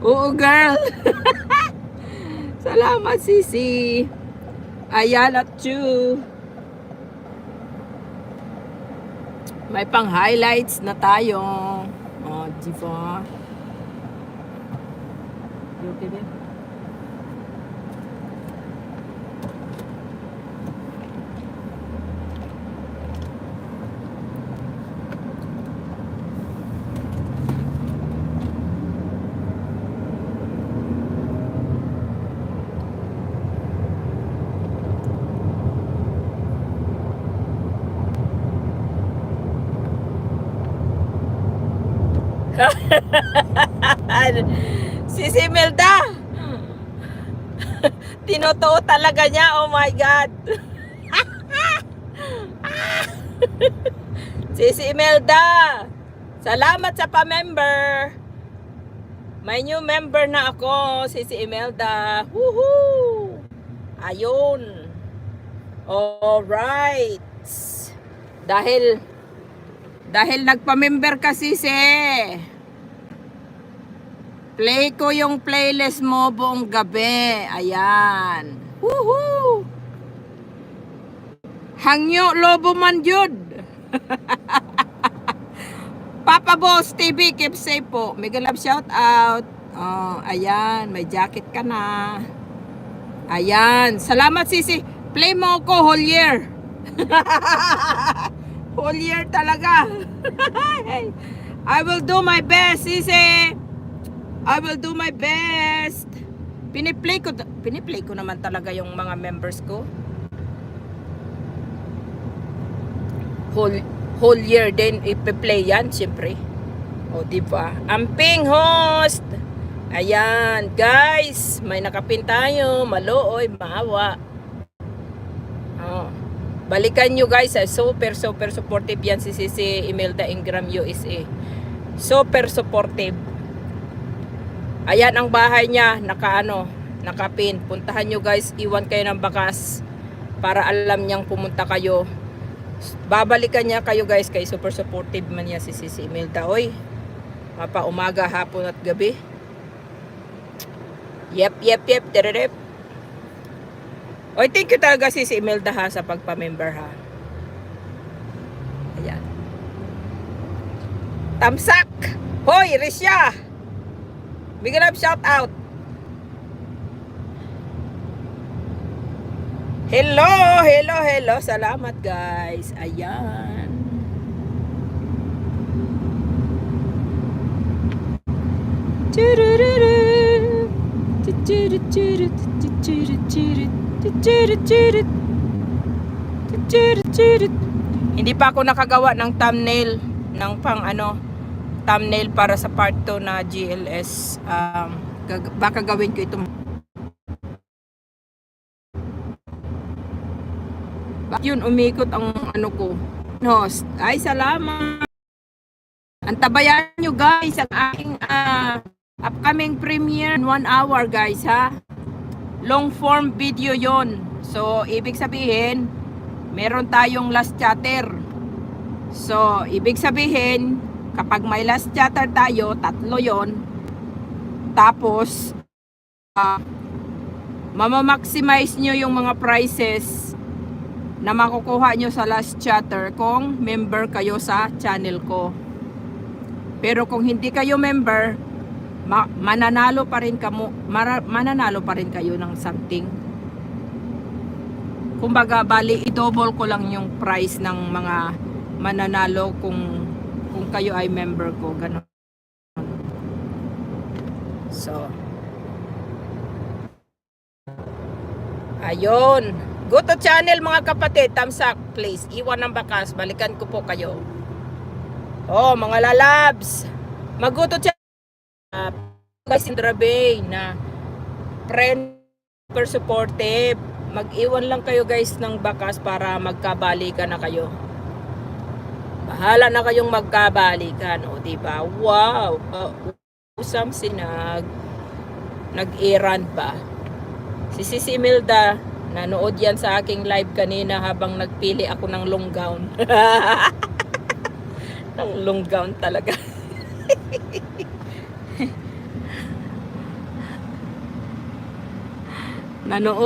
Oo, girl. Salamat, Sisi. Ayan at you. May pang highlights na tayo. Oh, diba? Okay, babe? Si Melda, tinotoo talaga niya. Oh my God. Si Melda, salamat sa pa-member. May new member na ako, si Imelda. Woohoo! Ayun. Alright. Dahil nagpa-member ka, Sisi. Play ko yung playlist mo buong gabi. Ayan. Woohoo! Hangyo lobo man jud. Papa Boss TV, keep safe po. Mega love shout out. Oh, ayan, may jacket ka na. Ayan, salamat Sisi. Play mo ko whole year. Whole year talaga. I will do my best, Sisi. I will do my best. Piniplay ko naman talaga yung mga members ko. Whole year din ipe-play yan, siyempre. O, diba? Amping host! Ayan, guys, may nakapin tayo. Malooy, maawa. Oh. Balikan nyo, guys. Super supportive yan si Imelda Ingram USA. Super supportive. Ayan ang bahay niya, nakapin. Puntahan nyo, guys. Iwan kayo ng bakas para alam niyang pumunta kayo. Babalikan niya kayo, guys, kay super supportive man niya si Imelda. Oy, mapa umaga, hapon at gabi. Yep, tererep. Oy, thank you talaga si Imelda ha sa pagpa-member ha. Ayan. Tamsak! Hoy, Risha! Big love shout out. Hello. Salamat, guys. Ayan. Hindi pa ako nakagawa ng thumbnail ng thumbnail para sa part 2 na GLS. Baka gawin ko ito. Yun, umikot ang ko. Host. Ay, salamat. Antabayan nyo, guys, ang aking upcoming premiere. 1 hour, guys, ha? Long form video yon. So, ibig sabihin, meron tayong last chatter. So, ibig sabihin, kapag may last chatter tayo, 3 yon. Tapos, mamamaximize nyo yung mga prices na makukuha nyo sa last chatter kung member kayo sa channel ko. Pero kung hindi kayo member, mananalo pa rin kayo ng something. Kumbaga, bali i-double ko lang yung price ng mga mananalo kung kayo ay member ko, ganun. So, ayun. Go to channel, mga kapatid. Thumbs up, please. Iwan ng bakas. Balikan ko po kayo. Oh, mga lalabs. Mag-go to channel. Guys, Indra Bay na friend, super supportive. Mag-iwan lang kayo, guys, ng bakas para magkabalikan na kayo. Bahala na kayong magkabalikan. O, diba? Wow. Usam nag-iran pa. Si Imelda, nanood yan sa aking live kanina habang nagpili ako ng long gown. Ng long gown talaga. Nanood.